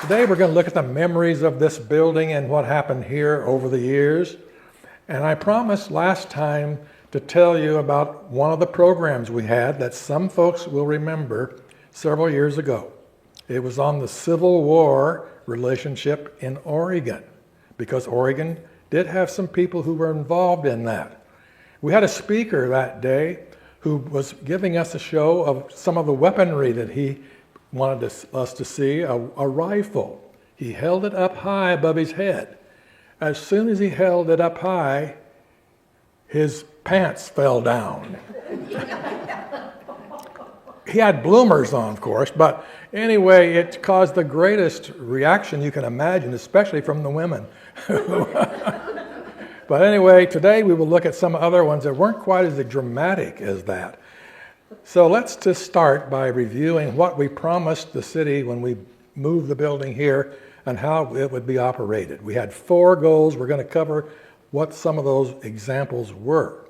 Today we're going to look at the memories of this building and what happened here over the years. And I promised last time to tell you about one of the programs we had that some folks will remember several years ago. It was on the Civil War relationship in Oregon, because Oregon did have some people who were involved in that. We had a speaker that day who was giving us a show of some of the weaponry that he wanted us to see, a rifle. He held it up high above his head. As soon as he held it up high, his pants fell down. He had bloomers on, of course, but anyway, it caused the greatest reaction you can imagine, especially from the women. But anyway, today we will look at some other ones that weren't quite as dramatic as that. So let's just start by reviewing what we promised the city when we moved the building here and how it would be operated. We had 4 goals. We're going to cover what some of those examples were.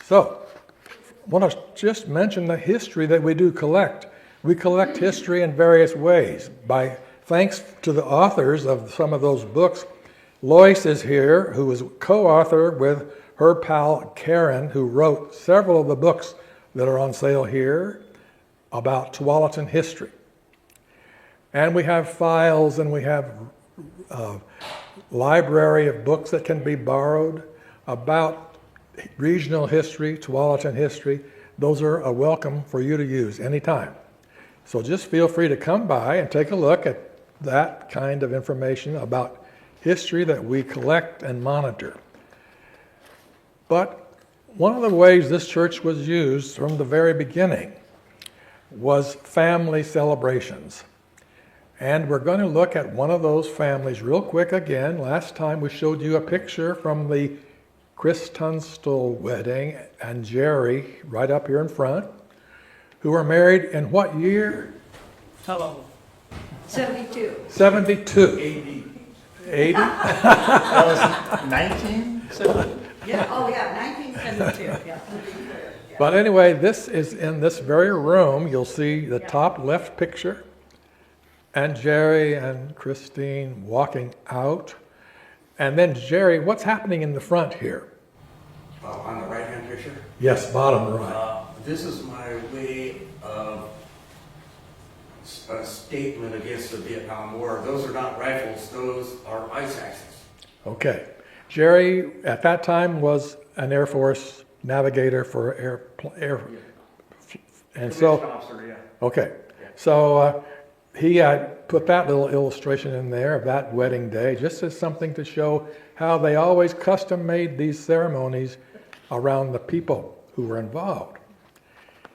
So I want to just mention the history that we do collect. We collect history in various ways. Thanks to the authors of some of those books. Lois is here, who was co-author with her pal Karen, who wrote several of the books that are on sale here about Tualatin history. And we have files and we have a library of books that can be borrowed about regional history, Tualatin history. Those are a welcome for you to use anytime. So just feel free to come by and take a look at that kind of information about history that we collect and monitor. But one of the ways this church was used from the very beginning was family celebrations. And we're going to look at one of those families real quick again. Last time we showed you a picture from the Chris Tunstall wedding and Jerry right up here in front, who were married in what year? Hello. 72. 72. 80. 80? That was 1970. Yeah, oh yeah, 1972. Yeah. But anyway, this is in this very room. You'll see the top left picture, and Jerry and Christine walking out. And then Jerry, what's happening in the front here? On the right-hand picture? Yes, bottom right. This is my way of a statement against the Vietnam War. Those are not rifles, those are ice axes. Okay. Jerry, at that time, was an Air Force navigator for air and so, Officer, yeah. okay. So he had put that little illustration in there of that wedding day, just as something to show how they always custom made these ceremonies around the people who were involved.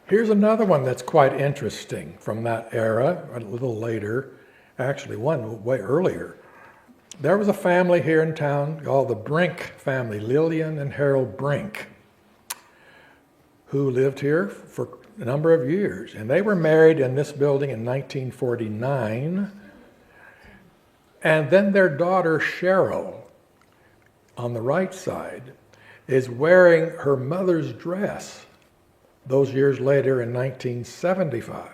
Here's another one that's quite interesting from that era, a little later, actually one way earlier. There was a family here in town called the Brink family, Lillian and Harold Brink, who lived here for a number of years. And they were married in this building in 1949. And then their daughter, Cheryl, on the right side, is wearing her mother's dress those years later in 1975.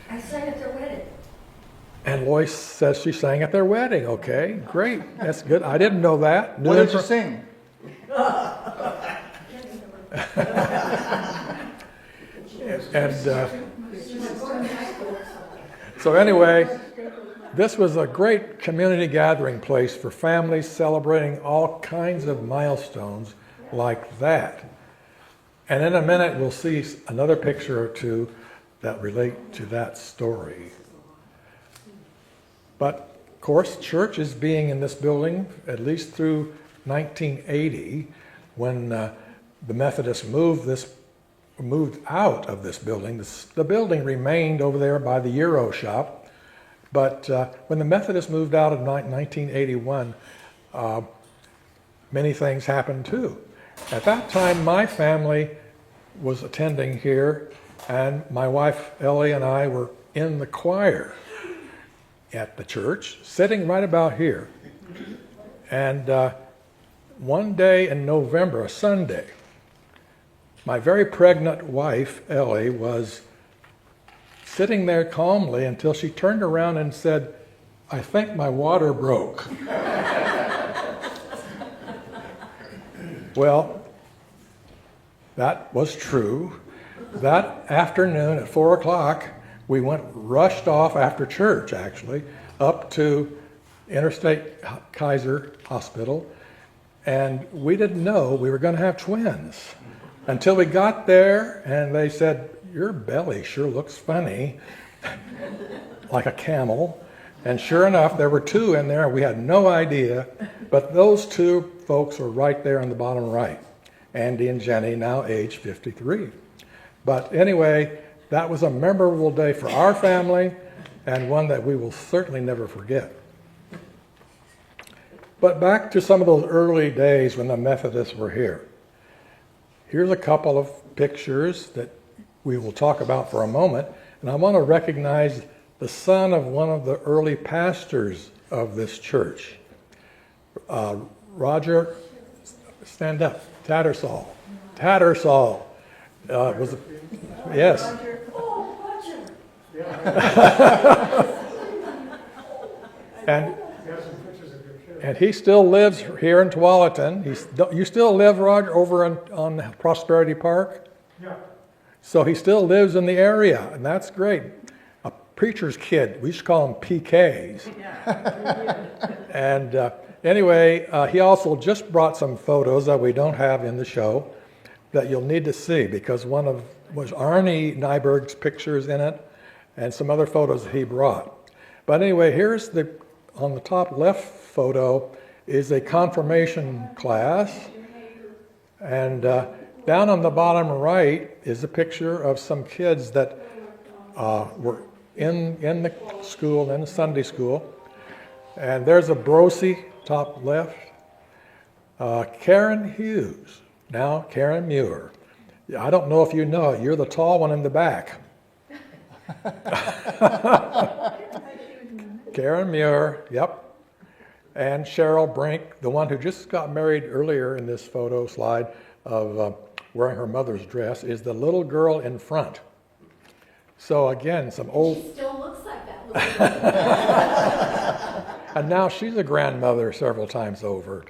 I sang at their wedding. And Lois says she sang at their wedding. Okay, great. That's good. I didn't know that. What did you sing? And so anyway, this was a great community gathering place for families celebrating all kinds of milestones like that. And in a minute, we'll see another picture or two that relate to that story. But, of course, church is being in this building at least through 1980, when the Methodists moved out of this building. The building remained over there by the Euro shop, but when the Methodists moved out in 1981, many things happened too. At that time, my family was attending here, and my wife Ellie and I were in the choir at the church, sitting right about here. And one day in November, a Sunday, my very pregnant wife, Ellie, was sitting there calmly until she turned around and said, I think my water broke. Well, that was true. That afternoon at 4 o'clock, we rushed off after church, actually, up to Interstate Kaiser Hospital, and we didn't know we were going to have twins until we got there, and they said, "Your belly sure looks funny," like a camel. And sure enough, there were two in there. We had no idea, but those two folks were right there on the bottom right, Andy and Jenny, now age 53. But anyway, that was a memorable day for our family, and one that we will certainly never forget. But back to some of those early days when the Methodists were here. Here's a couple of pictures that we will talk about for a moment, and I want to recognize the son of one of the early pastors of this church, Roger, stand up, Tattersall. Tattersall was, yes. Oh, Roger. And he still lives here in Tualatin. You still live, Roger, over on Prosperity Park? Yeah. So he still lives in the area, and that's great. A preacher's kid. We used to call them PKs. And anyway, he also just brought some photos that we don't have in the show that you'll need to see, because one was Arnie Nyberg's pictures in it and some other photos that he brought. But anyway, here's on the top left photo is a confirmation class, and down on the bottom right is a picture of some kids that were in the school, in the Sunday school. And there's a Brosi, top left. Karen Hughes, now Karen Muir. I don't know if you know it, you're the tall one in the back. Karen Muir, yep. And Cheryl Brink, the one who just got married earlier in this photo slide of wearing her mother's dress, is the little girl in front. So again, some old... She still looks like that little girl. And now she's a grandmother several times over,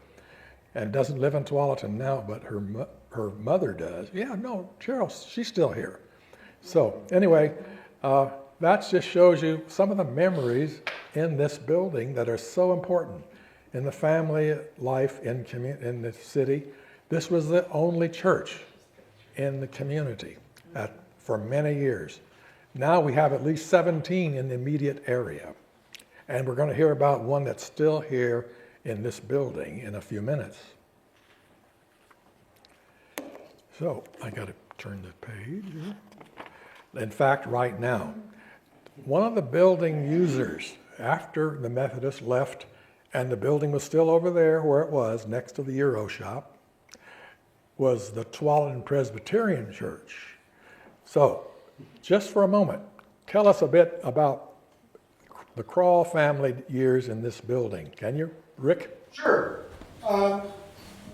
and doesn't live in Tualatin now, but her mother does. Yeah, no, Cheryl, she's still here. So anyway, that just shows you some of the memories in this building that are so important in the family life in the city. This was the only church in the community for many years. Now we have at least 17 in the immediate area. And we're going to hear about one that's still here in this building in a few minutes. So I got to turn the page here. In fact, right now, one of the building users, after the Methodists left and the building was still over there where it was, next to the Euro shop, was the Tualatin Presbyterian Church. So, just for a moment, tell us a bit about the Crawl family years in this building. Can you, Rick? Sure.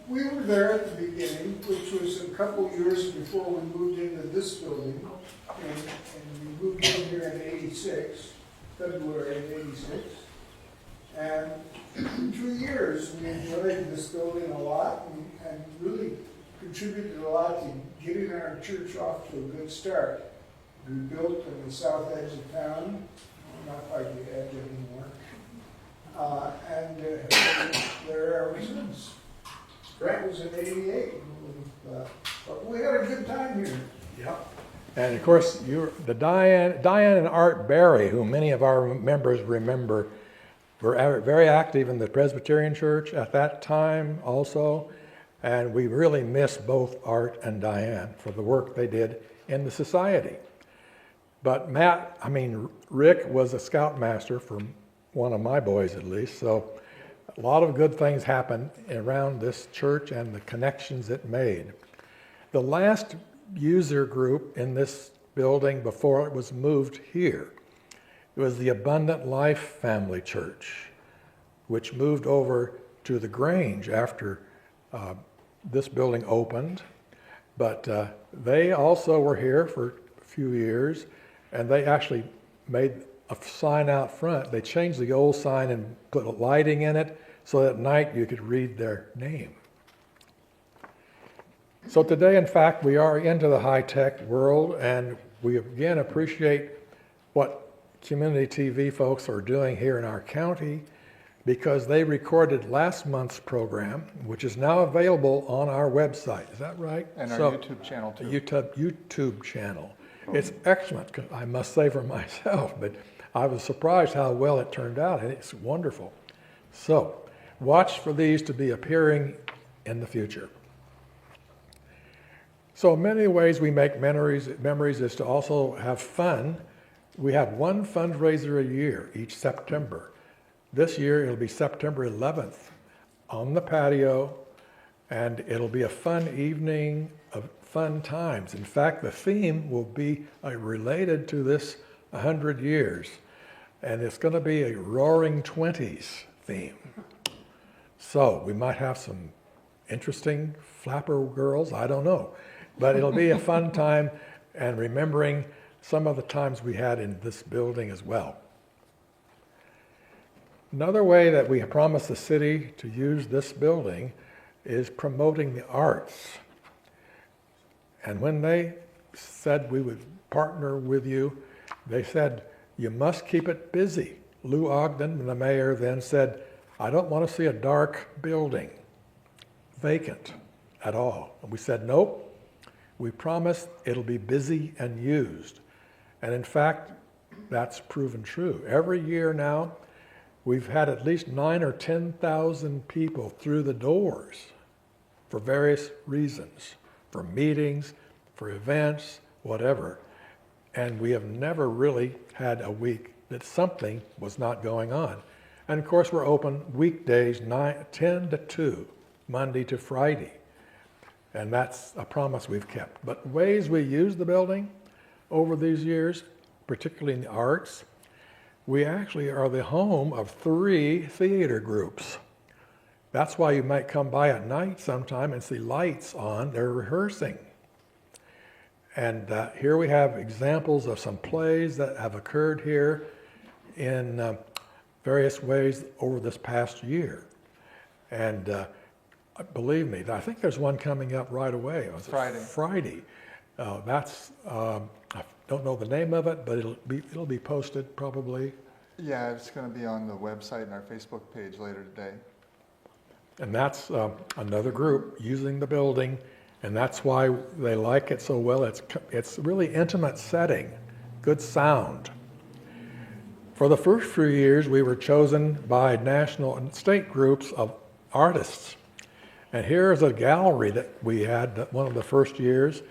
We were there at the beginning, which was a couple years before we moved into this building. And we moved in here in 86, February of 86. And 2 years we enjoyed this building a lot and really contributed a lot to getting our church off to a good start. We built on the south edge of town, not quite the edge anymore. And there ever since. That was in 88. But we had a good time here. Yep. And of course, the Diane and Art Berry, who many of our members remember, were very active in the Presbyterian Church at that time also. And we really miss both Art and Diane for the work they did in the society. But Rick was a scoutmaster for one of my boys at least, so a lot of good things happened around this church and the connections it made. The last user group in this building before it was moved here, it was the Abundant Life Family Church, which moved over to the Grange after this building opened. But they also were here for a few years, and they actually made a sign out front. They changed the old sign and put lighting in it so that at night you could read their name. So today, in fact, we are into the high-tech world, and we again appreciate what community TV folks are doing here in our county, because they recorded last month's program, which is now available on our website. Is that right? And our YouTube channel too. YouTube channel. It's excellent, I must say for myself, but I was surprised how well it turned out, and it's wonderful. So, watch for these to be appearing in the future. So many ways we make memories is to also have fun. We have one fundraiser a year, each September. This year it'll be September 11th on the patio, and it'll be a fun evening of fun times. In fact, the theme will be related to this 100 years, and it's going to be a Roaring Twenties theme. So we might have some interesting flapper girls, I don't know. But it'll be a fun time, and remembering some of the times we had in this building as well. Another way that we promise the city to use this building is promoting the arts. And when they said we would partner with you, they said, you must keep it busy. Lou Ogden, the mayor, then said, I don't want to see a dark building, vacant at all. And we said, nope, we promise it'll be busy and used. And in fact, that's proven true. Every year now, we've had at least 9,000 or 10,000 people through the doors for various reasons, for meetings, for events, whatever. And we have never really had a week that something was not going on. And of course, we're open weekdays 10 to 2, Monday to Friday. And that's a promise we've kept. But ways we use the building over these years, particularly in the arts, we actually are the home of 3 theater groups. That's why you might come by at night sometime and see lights on. They're rehearsing. And here we have examples of some plays that have occurred here in various ways over this past year. And believe me, I think there's one coming up right away. Friday. I don't know the name of it, but it'll be posted probably. Yeah, it's going to be on the website and our Facebook page later today. And that's another group using the building, and that's why they like it so well. It's really intimate setting, good sound. For the first few years, we were chosen by national and state groups of artists. And here's a gallery that we had. One of the first years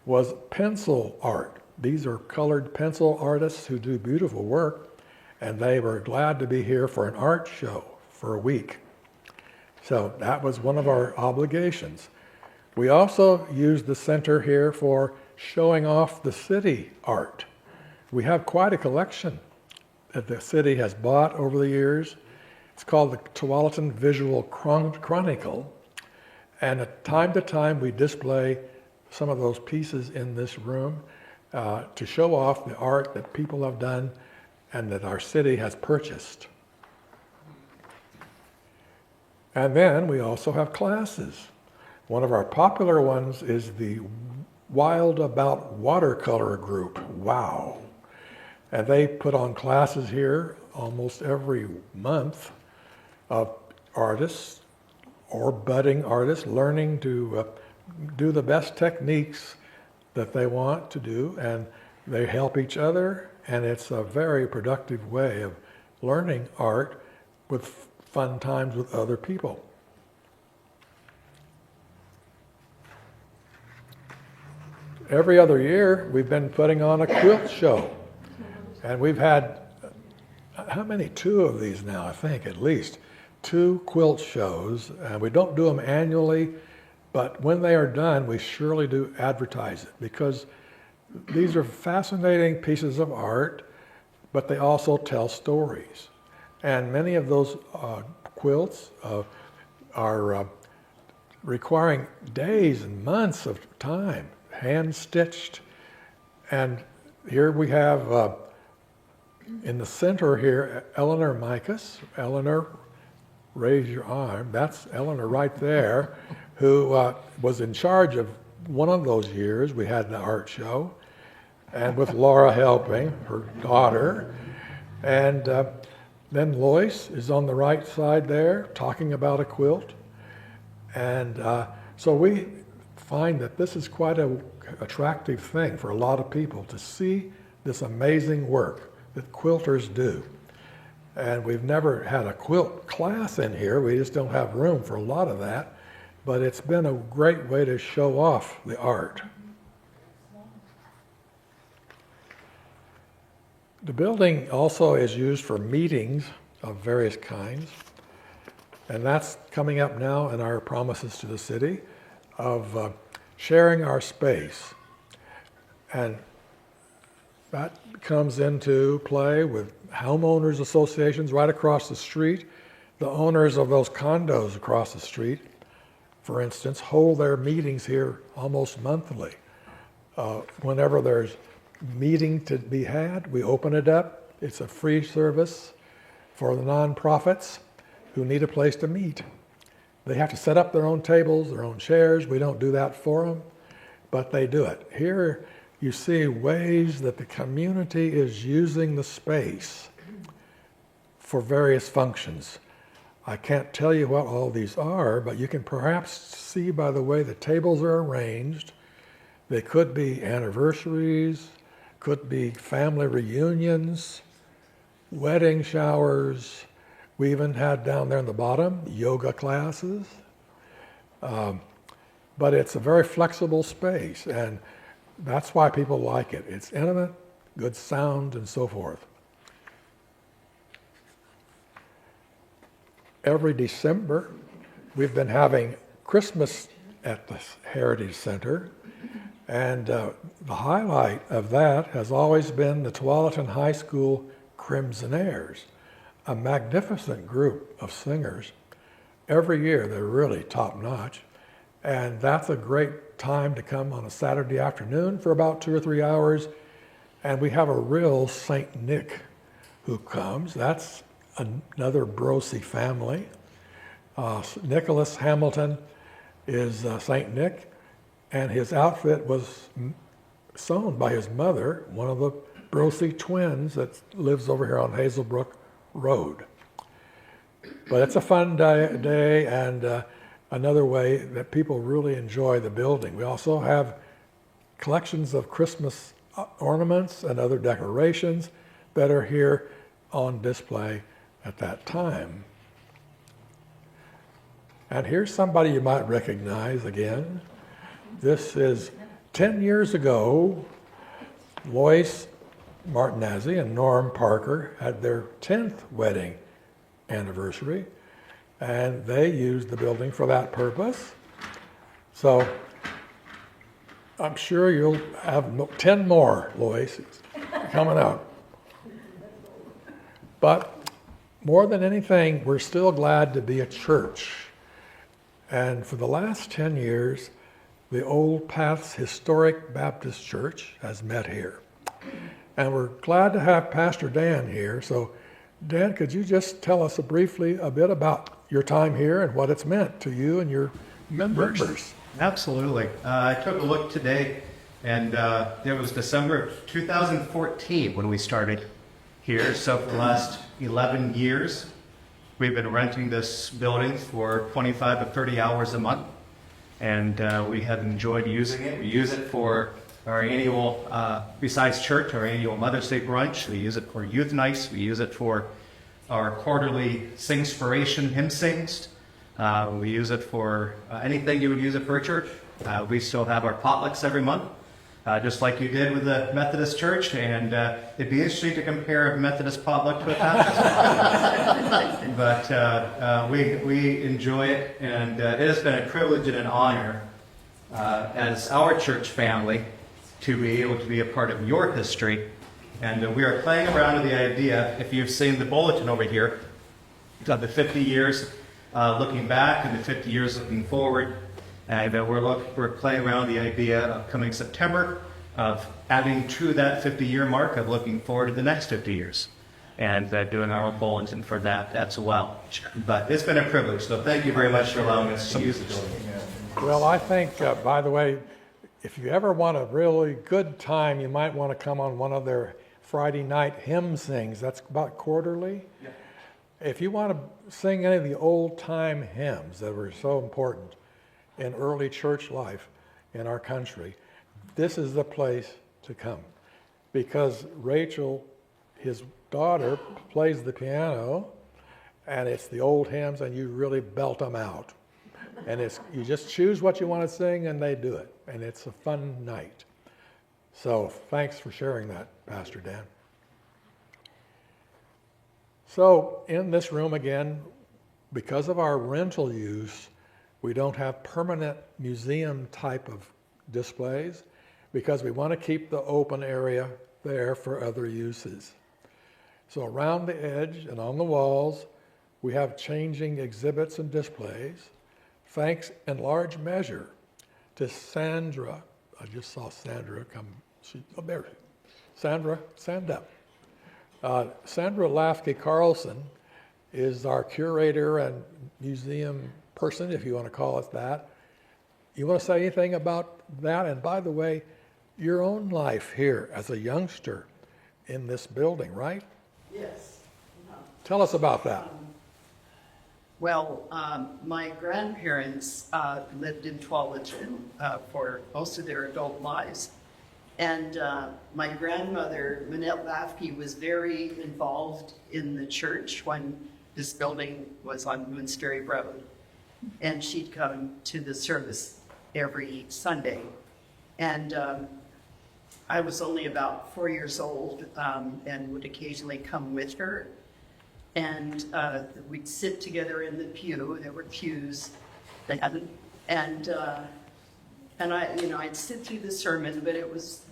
was pencil art. These are colored pencil artists who do beautiful work, and they were glad to be here for an art show for a week. So that was one of our obligations. We also used the center here for showing off the city art. We have quite a collection that the city has bought over the years. It's called the Tualatin Visual Chronicle. And at time to time, we display some of those pieces in this room to show off the art that people have done and that our city has purchased. And then we also have classes. One of our popular ones is the Wild About Watercolor group. Wow. And they put on classes here almost every month of artists or budding artists learning to do the best techniques that they want to do, and they help each other, and it's a very productive way of learning art with fun times with other people. Every other year, we've been putting on a quilt show, and we've had, how many? 2 of these now, I think, at least. 2 quilt shows, and we don't do them annually, but when they are done, we surely do advertise it, because these are fascinating pieces of art, but they also tell stories. And many of those quilts are requiring days and months of time, hand-stitched. And here we have In the center here, Eleanor Micus. Eleanor, raise your arm. That's Eleanor right there, who was in charge of one of those years. We had an art show, and with Laura helping, her daughter. And then Lois is on the right side there, talking about a quilt. And so we find that this is quite an attractive thing for a lot of people to see this amazing work that quilters do. And we've never had a quilt class in here. We just don't have room for a lot of that. But it's been a great way to show off the art. The building also is used for meetings of various kinds. And that's coming up now in our promises to the city of sharing our space. And that comes into play with homeowners associations right across the street. The owners of those condos across the street, for instance, hold their meetings here almost monthly. Whenever there's meeting to be had, we open it up. It's a free service for the nonprofits who need a place to meet. They have to set up their own tables, their own chairs. We don't do that for them, but they do it. Here you see ways that the community is using the space for various functions. I can't tell you what all these are, but you can perhaps see by the way the tables are arranged. They could be anniversaries, could be family reunions, wedding showers. We even had down there in the bottom yoga classes. But it's a very flexible space, and that's why people like it. It's intimate, good sound, and so forth. Every December, we've been having Christmas at the Heritage Center, and the highlight of that has always been the Tualatin High School Crimsonaires, a magnificent group of singers. Every year, they're really top-notch, and that's a great time to come on a Saturday afternoon for about 2 or 3 hours, and we have a real Saint Nick who comes. That's another Brosi family. Nicholas Hamilton is Saint Nick, and his outfit was sewn by his mother, one of the Brosi twins that lives over here on Hazelbrook Road. But it's a fun day and another way that people really enjoy the building. We also have collections of Christmas ornaments and other decorations that are here on display at that time. And here's somebody you might recognize again. This is 10 years ago, Lois Martinezzi and Norm Parker had their 10th wedding anniversary, and they used the building for that purpose. So I'm sure you'll have 10 more, Lois, coming out. But more than anything, we're still glad to be a church. And for the last 10 years, the Old Paths Historic Baptist Church has met here. And we're glad to have Pastor Dan here. So, Dan, could you just tell us briefly a bit about your time here and what it's meant to you and your members? Absolutely. I took a look today, and it was December of 2014 when we started here. So for the last 11 years, we've been renting this building for 25 to 30 hours a month, and we have enjoyed using it. We use it for our annual, besides church, our annual Mother's Day brunch. We use it for youth nights. We use it for our quarterly Singspiration hymn sings. We use it for anything you would use it for a church. We still have our potlucks every month, just like you did with the Methodist church. And it'd be interesting to compare a Methodist potluck to a Baptist. But we enjoy it, and it has been a privilege and an honor as our church family to be able to be a part of your history. And we are playing around with the idea, if you've seen the bulletin over here, of the 50 years looking back and the 50 years looking forward. And we're playing around with the idea of coming September of adding to that 50-year mark of looking forward to the next 50 years. and doing our own bulletin for that as well. But it's been a privilege, so thank you very much for allowing us to use the building. Well, I think, by the way, if you ever want a really good time, you might want to come on one of their Friday night hymn sings. That's about quarterly. Yeah. If you want to sing any of the old time hymns that were so important in early church life in our country, this is the place to come. Because Rachel, his daughter, plays the piano, and it's the old hymns, and you really belt them out. And you just choose what you want to sing, and they do it. And it's a fun night. So thanks for sharing that, Pastor Dan. So in this room again, because of our rental use, we don't have permanent museum type of displays because we want to keep the open area there for other uses. So around the edge and on the walls, we have changing exhibits and displays, thanks in large measure to Sandra. I just saw Sandra come. There. Sandra, stand up. Sandra Lafke-Carlson is our curator and museum person, if you want to call it that. You want to say anything about that? And by the way, your own life here as a youngster in this building, right? Yes. Tell us about that. Well, my grandparents lived in Tualatin for most of their adult lives. And my grandmother, Minette Lafke, was very involved in the church when this building was on Moonsbury Road. And she'd come to the service every Sunday. And I was only about 4 years old and would occasionally come with her. And we'd sit together in the pew. There were pews. And I'd sit through the sermon, but it was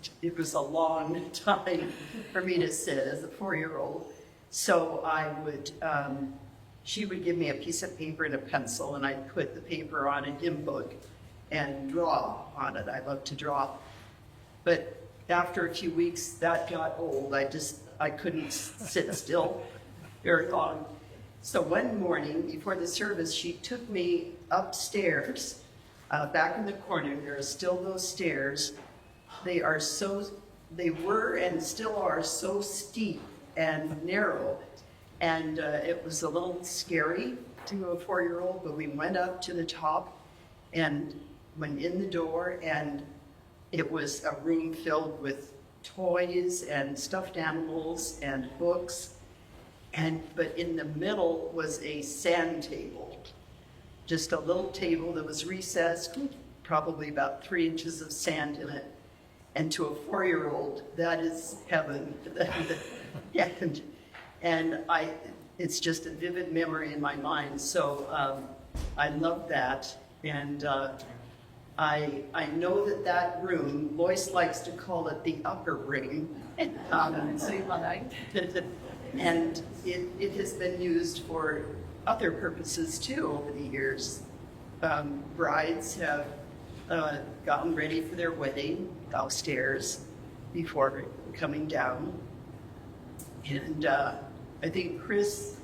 a long time for me to sit as a 4-year-old. So she would give me a piece of paper and a pencil, and I'd put the paper on a hymn book and draw on it. I love to draw. But after a few weeks, that got old. I couldn't sit still very long. So one morning before the service, she took me upstairs. Back in the corner, there are still those stairs. They were and still are so steep and narrow. And it was a little scary to a 4-year-old, but we went up to the top and went in the door, and it was a room filled with toys and stuffed animals and books. But in the middle was a sand table. Just a little table that was recessed, probably about 3 inches of sand in it. And to a 4-year-old, that is heaven. Yeah. And it's just a vivid memory in my mind. So I love that. And I know that room, Lois likes to call it the upper room. And it has been used for other purposes too over the years. Brides have gotten ready for their wedding downstairs before coming down. And I think, Chris,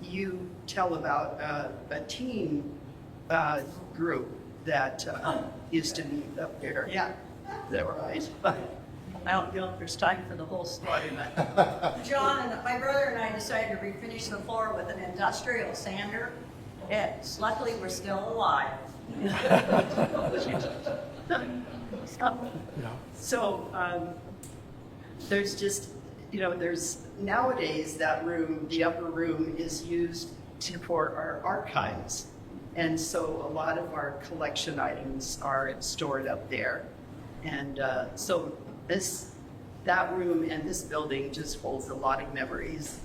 you tell about a teen group that used to meet up there. Yeah. Is that right? I don't know if there's time for the whole story, but John and my brother and I decided to refinish the floor with an industrial sander. It's luckily we're still alive. So there's just, there's nowadays that room, the upper room, is used for our archives. And so a lot of our collection items are stored up there. And so that room and this building just holds a lot of memories.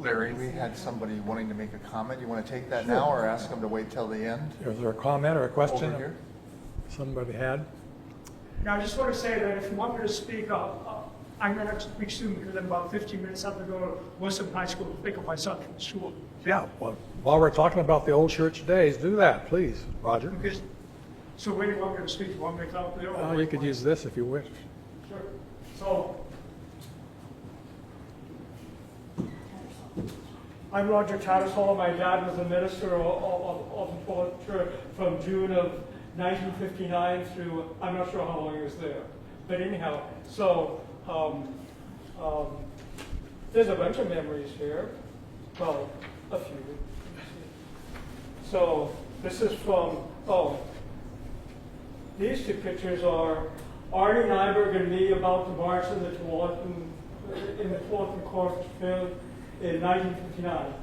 Larry, we had somebody wanting to make a comment. You want to take that now or ask them to wait till the end? Is there a comment or a question Over here. somebody had? Now, I just want to say that if you want me to speak, I'm going to speak soon because I'm about 15 minutes have to go to Western High School to pick up my son from school. Yeah, well, while we're talking about the old church days, do that, please, Roger. Okay. So where do you want me to speak? You want me to come up there? or You could use this if you wish. Sure. So, I'm Roger Tattersall. My dad was a minister of the Tualatin Church from June of 1959 through, I'm not sure how long he was there. But anyhow, so there's a bunch of memories here. Well, a few. So this is from, these two pictures are Arnie Nyberg and me about to march in the Tualatin Corps Field in 1959.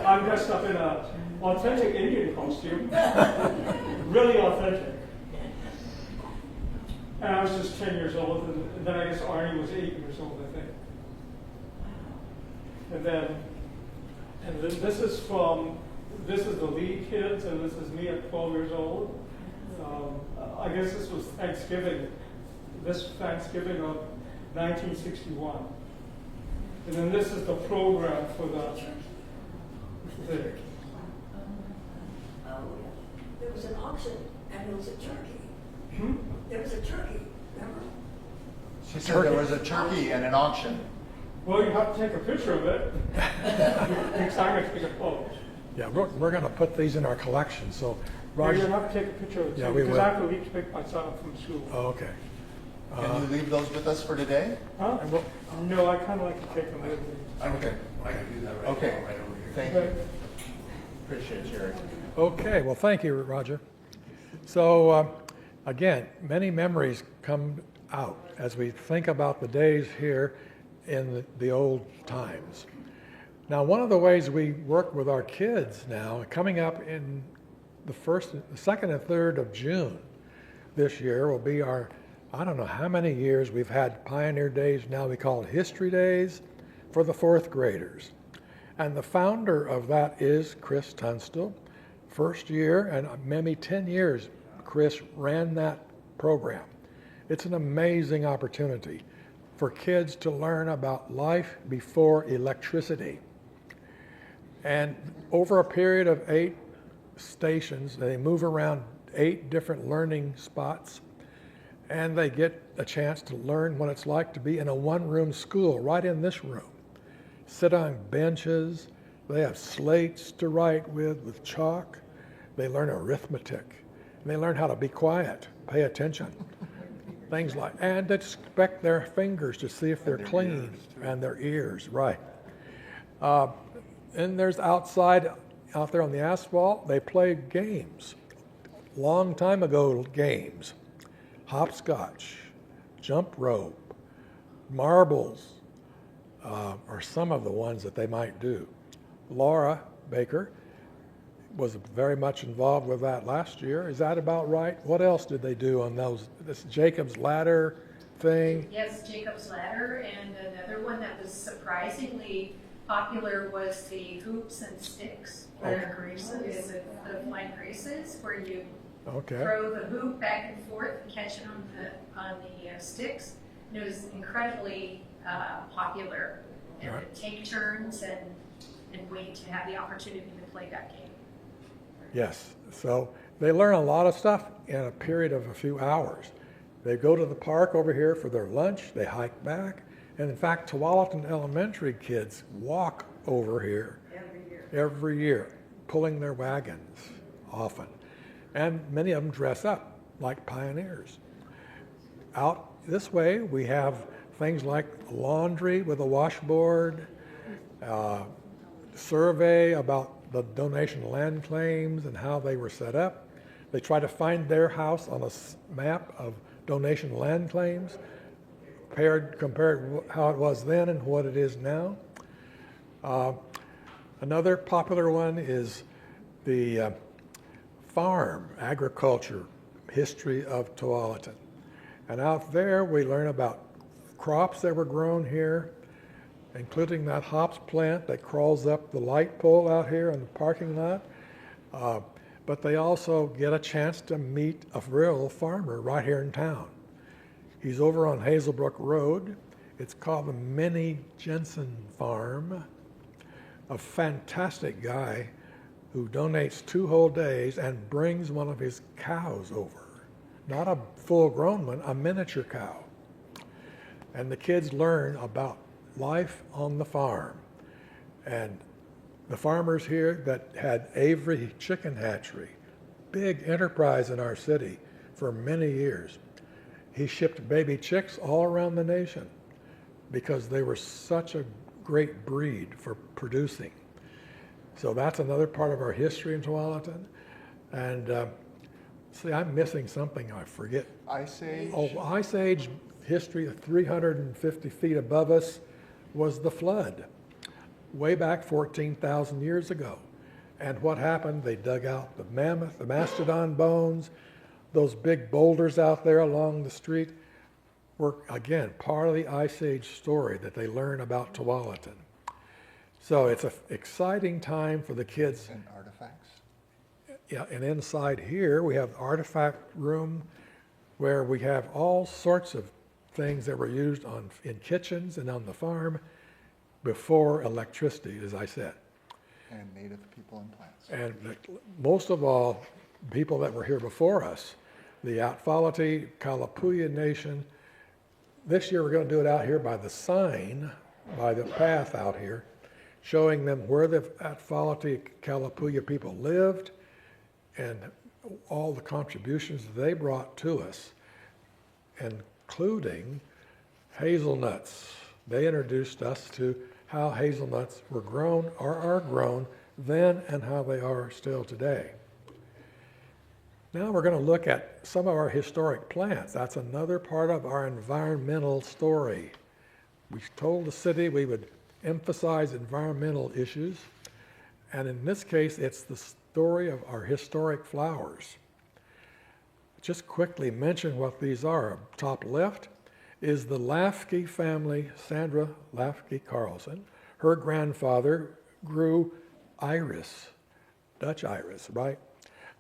I'm dressed up in an authentic Indian costume, really authentic. And I was just 10 years old, and then I guess Arnie was 8 years old, I think. And then this is the lead kids, and this is me at 12 years old. I guess this was Thanksgiving of 1961. And then this is the program for the thing. There was an auction and there was a turkey. Hmm? There was a turkey, remember? She said there was a turkey and an auction. Well, you have to take a picture of it. Next time I take a photo. Yeah, we're going to put these in our collection. So, You're Roger. going to have to take a picture of it Yeah, too, we because will. I have to leave to pick my son up from school. Oh, okay. Can you leave those with us for today? Huh? No, I kind of like to take them with me. Okay. I can do that right Okay. now, right over here. Thank you. Appreciate it, Jerry. Okay, well, thank you, Roger. So, again, many memories come out as we think about the days here in the old times. Now, one of the ways we work with our kids now, coming up in the 2nd and 3rd of June this year will be our, I don't know how many years we've had Pioneer Days now, we call it History Days for the 4th graders. And the founder of that is Chris Tunstall. First year, and maybe 10 years, Chris ran that program. It's an amazing opportunity for kids to learn about life before electricity. And over a period of 8 stations, they move around 8 different learning spots, and they get a chance to learn what it's like to be in a one-room school right in this room. Sit on benches, they have slates to write with chalk, they learn arithmetic, and they learn how to be quiet, pay attention. Things like, and inspect their fingers to see if they're clean, and their ears, right. And there's out there on the asphalt, they play games. Long time ago games. Hopscotch, jump rope, marbles are some of the ones that they might do. Laura Baker was very much involved with that last year. Is that about right? What else did they do on those? This Jacob's Ladder thing? Yes, Jacob's Ladder, and another one that was surprisingly popular was the hoops and sticks. Graces, the flying graces, where you throw the hoop back and forth and catch it on the sticks. And it was incredibly popular. And Right. would take turns and wait to have the opportunity to play that game. Yes. So they learn a lot of stuff in a period of a few hours. They go to the park over here for their lunch. They hike back. And in fact, Tualatin Elementary kids walk over here every year, pulling their wagons often. And many of them dress up like pioneers. Out this way, we have things like laundry with a washboard, survey about the donation land claims and how they were set up. They try to find their house on a map of donation land claims, compared how it was then and what it is now. Another popular one is the farm agriculture history of Tualatin. And out there we learn about crops that were grown here, including that hops plant that crawls up the light pole out here in the parking lot. But they also get a chance to meet a real farmer right here in town. He's over on Hazelbrook Road. It's called the Minnie Jensen Farm. A fantastic guy who donates 2 whole days and brings one of his cows over. Not a full-grown one, a miniature cow. And the kids learn about life on the farm. And the farmers here that had Avery Chicken Hatchery, big enterprise in our city for many years. He shipped baby chicks all around the nation because they were such a great breed for producing. So that's another part of our history in Tualatin. And see, I'm missing something, I forget. Ice Age? Oh, Ice Age history, 350 feet above us was the flood, way back 14,000 years ago. And what happened? They dug out the mammoth, the mastodon bones, those big boulders out there along the street were, again, part of the Ice Age story that they learn about Tualatin. So it's an exciting time for the kids. And artifacts? Yeah, and inside here we have the artifact room where we have all sorts of things that were used in kitchens and on the farm before electricity, as I said. And native people and plants. And most of all, people that were here before us, the Atfalati Kalapuya Nation. This year we're going to do it out here by the sign, by the path out here, showing them where the Atfalati Kalapuya people lived and all the contributions they brought to us, including hazelnuts. They introduced us to how hazelnuts were grown or are grown then and how they are still today. Now we're going to look at some of our historic plants. That's another part of our environmental story. We told the city we would emphasize environmental issues, and in this case, it's the story of our historic flowers. Just quickly mention what these are. Top left is the Lafke family, Sandra Lafke Carlson. Her grandfather grew iris, Dutch iris, right?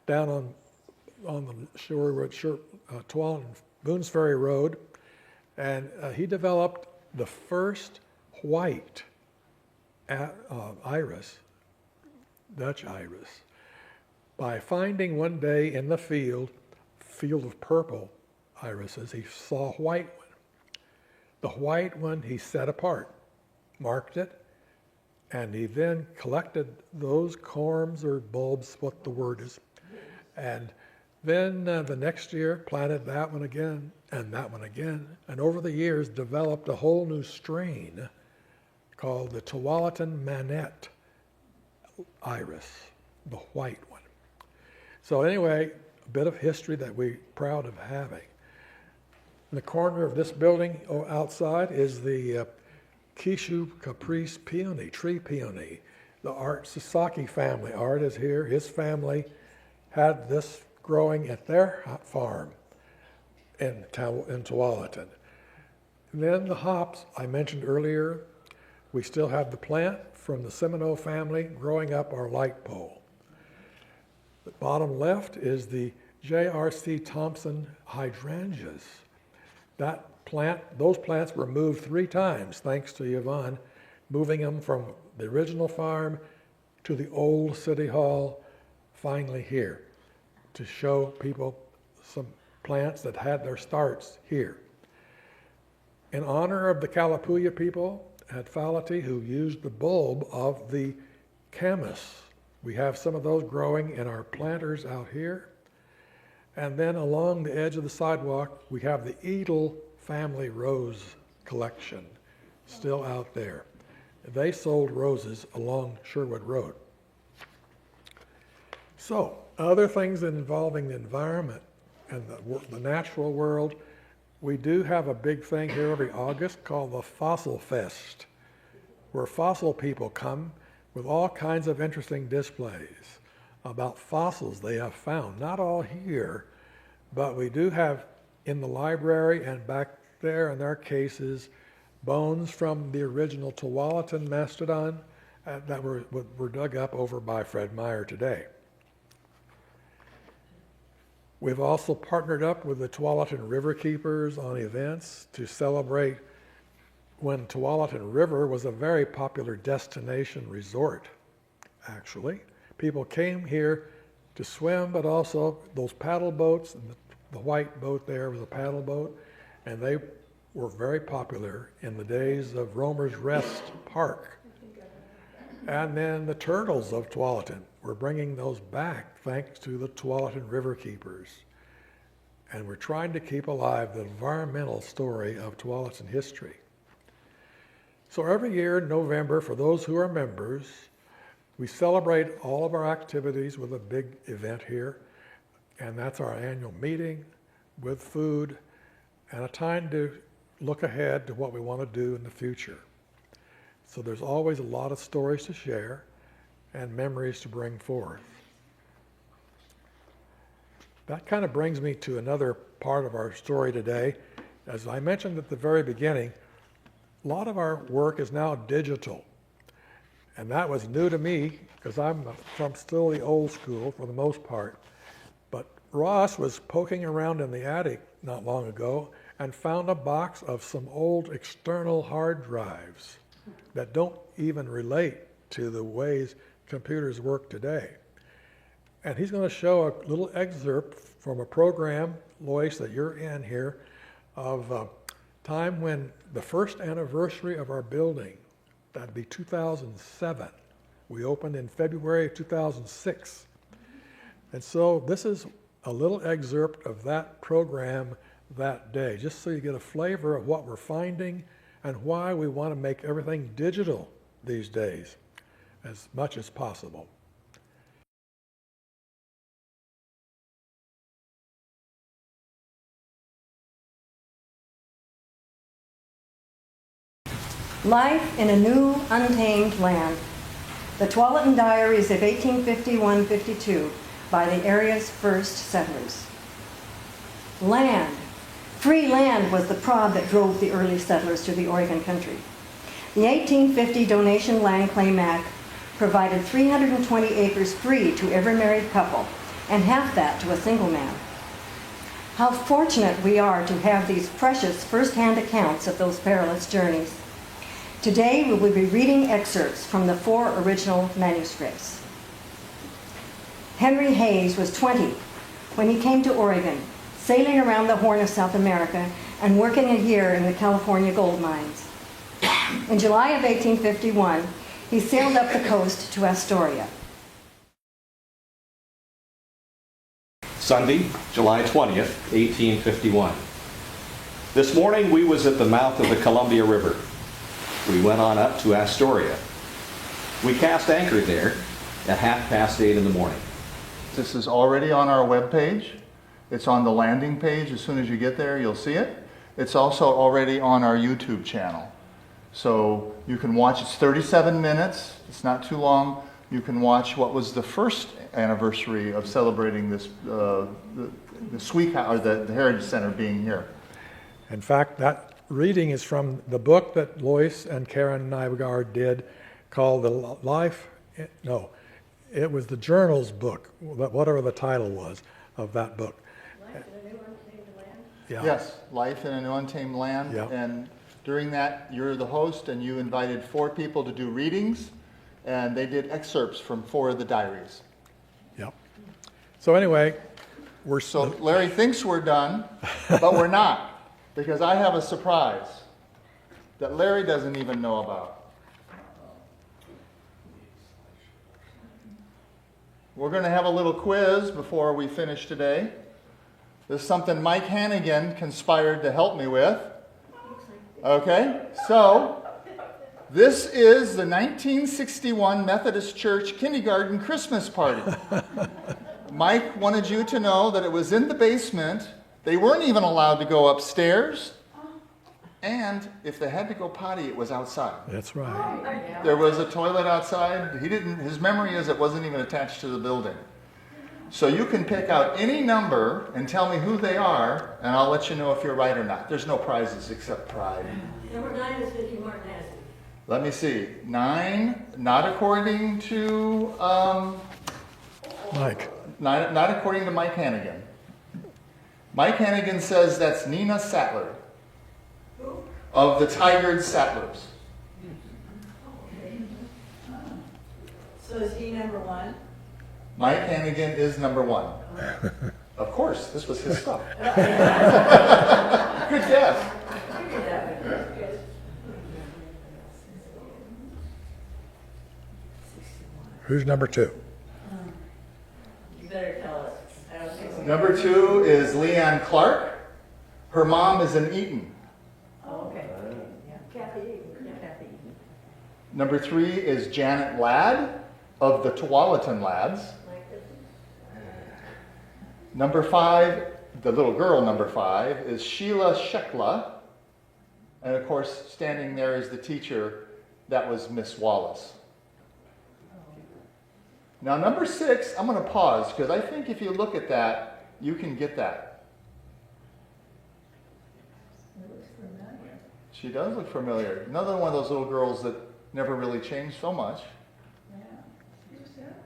Down on the Tualatin Boones Ferry Road, and he developed the first white iris, Dutch iris, by finding one day in the field of purple irises, he saw a white one. The white one he set apart, marked it, and he then collected those corms or bulbs, what the word is, and then the next year planted that one again, and over the years developed a whole new strain called the Tualatin Manette iris, the white one. So anyway, a bit of history that we're proud of having. In the corner of this building outside is the Kishu Caprice peony, tree peony. The Art Sasaki family, Art is here, his family had this growing at their farm in Tualatin. And then the hops I mentioned earlier, we still have the plant from the Seminoe family growing up our light pole. The bottom left is the J.R.C. Thompson hydrangeas. Those plants were moved 3 times, thanks to Yvonne, moving them from the original farm to the old city hall, finally here, to show people some plants that had their starts here. In honor of the Kalapuya people at Falati who used the bulb of the camas, we have some of those growing in our planters out here. And then along the edge of the sidewalk, we have the Edel family rose collection still out there. They sold roses along Sherwood Road. So, other things involving the environment and the natural world, we do have a big thing here every August called the Fossil Fest, where fossil people come with all kinds of interesting displays about fossils they have found. Not all here, but we do have in the library and back there in their cases bones from the original Tualatin mastodon that were dug up over by Fred Meyer today. We've also partnered up with the Tualatin River Keepers on events to celebrate when Tualatin River was a very popular destination resort, actually. People came here to swim, but also those paddle boats, and the white boat there was a paddle boat, and they were very popular in the days of Romer's Rest Park. And then the turtles of Tualatin. We're bringing those back thanks to the Tualatin River Keepers. And we're trying to keep alive the environmental story of Tualatin history. So every year in November, for those who are members, we celebrate all of our activities with a big event here. And that's our annual meeting with food and a time to look ahead to what we want to do in the future. So there's always a lot of stories to share and memories to bring forth. That kind of brings me to another part of our story today. As I mentioned at the very beginning, a lot of our work is now digital. And that was new to me because I'm from still the old school for the most part. But Ross was poking around in the attic not long ago and found a box of some old external hard drives that don't even relate to the ways computers work today. And he's going to show a little excerpt from a program, Lois, that you're in here, of a time when the first anniversary of our building, that'd be 2007. We opened in February of 2006. And so this is a little excerpt of that program that day, just so you get a flavor of what we're finding and why we want to make everything digital these days as much as possible. Life in a New Untamed Land. The Tualatin Diaries of 1851-52 by the area's first settlers. Land. Free land was the prod that drove the early settlers to the Oregon country. The 1850 Donation Land Claim Act provided 320 acres free to every married couple, and half that to a single man. How fortunate we are to have these precious first-hand accounts of those perilous journeys. Today we will be reading excerpts from the 4 original manuscripts. Henry Hayes was 20 when he came to Oregon, sailing around the Horn of South America and working a year in the California gold mines. In July of 1851, he sailed up the coast to Astoria. Sunday, July 20th, 1851. This morning we was at the mouth of the Columbia River. We went on up to Astoria. We cast anchor there at 8:30 in the morning. This is already on our webpage. It's on the landing page. As soon as you get there, you'll see it. It's also already on our YouTube channel. So you can watch, it's 37 minutes. It's not too long. You can watch what was the first anniversary of celebrating this, the Heritage Center being here. In fact, that reading is from the book that Lois and Karen Nygaard did called it was the journal's book, whatever the title was of that book. Life in a New Untamed Land? Yeah. Yes, Life in a New Untamed Land. Yeah. And during that, you're the host, and you invited 4 people to do readings, and they did excerpts from 4 of the diaries. Yep. So anyway, So Larry thinks we're done, but we're not, because I have a surprise that Larry doesn't even know about. We're going to have a little quiz before we finish today. This is something Mike Hannigan conspired to help me with. Okay, so this is the 1961 Methodist Church kindergarten Christmas party. Mike wanted you to know that it was in the basement. They weren't even allowed to go upstairs. And if they had to go potty, it was outside. That's right. There was a toilet outside. His memory is it wasn't even attached to the building. So you can pick out any number and tell me who they are, and I'll let you know if you're right or not. There's no prizes except pride. Number 9 is Vicky Martinez. Let me see. 9, not according to Mike. Not according to Mike Hannigan. Mike Hannigan says that's Nina Sattler of the Tigard Sattlers. So is he number 1? Mike Hannigan is number 1. Of course, this was his stuff. Good guess. Who's number 2? You better tell us. I don't think so. Number 2 is Leanne Clark. Her mom is in Eaton. Oh, okay. Yeah. Kathy Eaton. Yeah, Kathy Eaton. Number 3 is Janet Ladd of the Tualatin Lads. Number 5, the little girl number 5, is Sheila Shekla. And of course, standing there is the teacher, that was Miss Wallace. Now number 6, I'm going to pause because I think if you look at that, you can get that. It looks familiar. She does look familiar. Another one of those little girls that never really changed so much. Yeah. Who's that?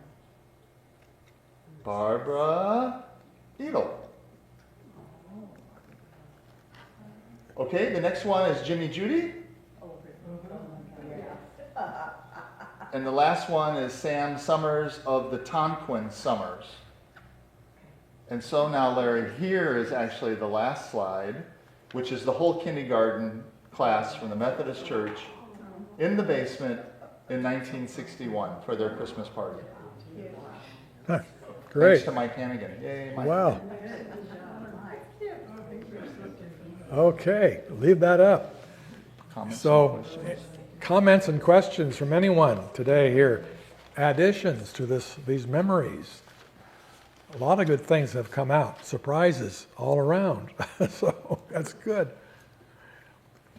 Barbara Edel. Okay, the next one is Jimmy Judy. And the last one is Sam Summers of the Tonquin Summers. And so now, Larry, here is actually the last slide, which is the whole kindergarten class from the Methodist Church in the basement in 1961 for their Christmas party. Huh, great. Thanks to Mike Hannigan. Yay, Mike. Wow. Okay, leave that up. Comments So, and questions? comments and questions from anyone today here. Additions to these memories. A lot of good things have come out. Surprises all around. So that's good.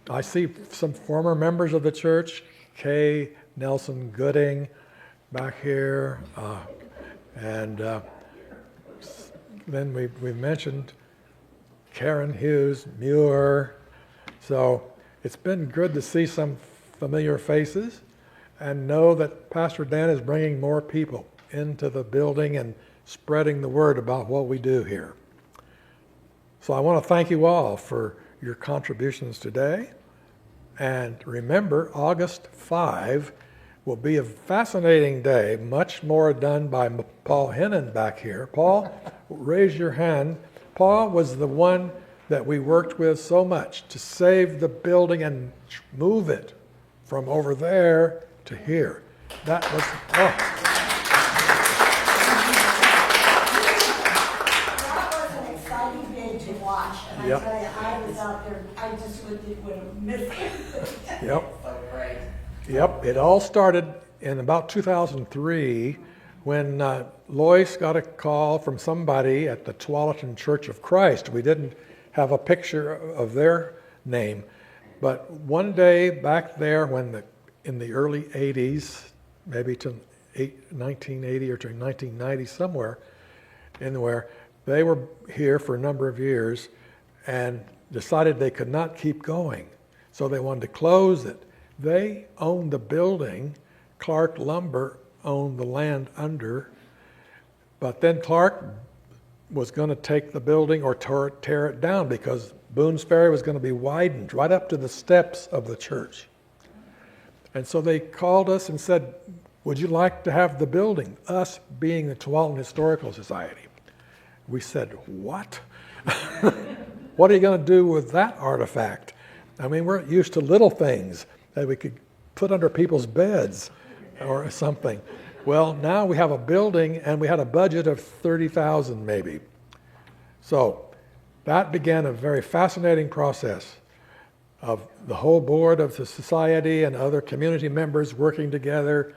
I see some former members of the church, Kay Nelson Gooding back here, and then we mentioned Karen Hughes, Muir. So it's been good to see some familiar faces and know that Pastor Dan is bringing more people into the building and spreading the word about what we do here. So I want to thank you all for your contributions today. And remember, August 5 will be a fascinating day, much more done by Paul Hennon back here. Paul, raise your hand. Paul was the one that we worked with so much to save the building and move it from over there to here. That was, That was an exciting day to watch. And Yep. I tell you, I was out there, I just would have missed it. Yep. So great. Yep, it all started in about 2003 when Lois got a call from somebody at the Tualatin Church of Christ. We didn't have a picture of their name, but one day back there in the early 80s, maybe to 1980 or to 1990 somewhere, they were here for a number of years and decided they could not keep going, so they wanted to close it. They owned the building. Clark Lumber owned the land under. But then Clark was going to take the building or tear it down because Boone's Ferry was going to be widened right up to the steps of the church. And so they called us and said, would you like to have the building? Us being the Tualatin Historical Society. We said, what? What are you going to do with that artifact? I mean, we're used to little things that we could put under people's beds or something. Well, now we have a building and we had a budget of $30,000 maybe. So that began a very fascinating process of the whole board of the society and other community members working together.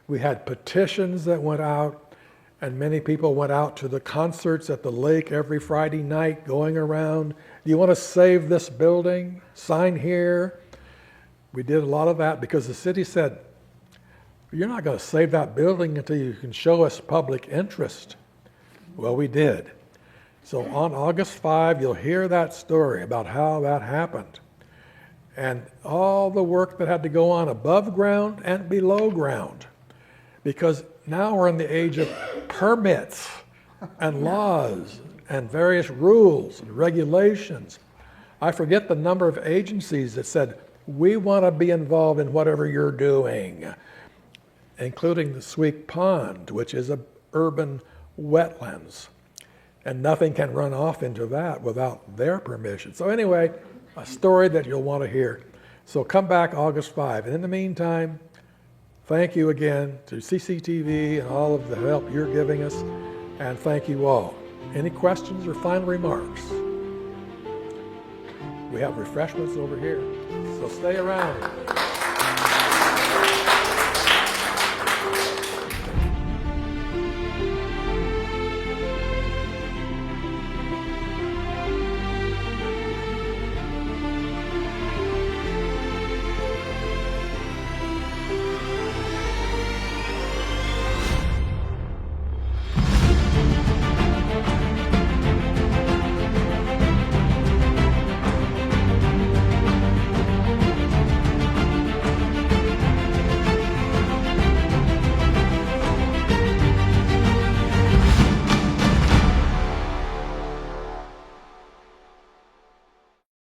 We had petitions that went out, and many people went out to the concerts at the lake every Friday night going around. Do you want to save this building? Sign here. We did a lot of that because the city said, you're not going to save that building until you can show us public interest. Well, we did. So on August 5, you'll hear that story about how that happened. And all the work that had to go on above ground and below ground. Because now we're in the age of permits and laws and various rules and regulations. I forget the number of agencies that said, we want to be involved in whatever you're doing, including the Sweek Pond, which is an urban wetlands. And nothing can run off into that without their permission. So anyway, a story that you'll want to hear. So come back August 5. And in the meantime, Thank you again to CCTV and all of the help you're giving us, and thank you all. Any questions or final remarks? We have refreshments over here, so stay around.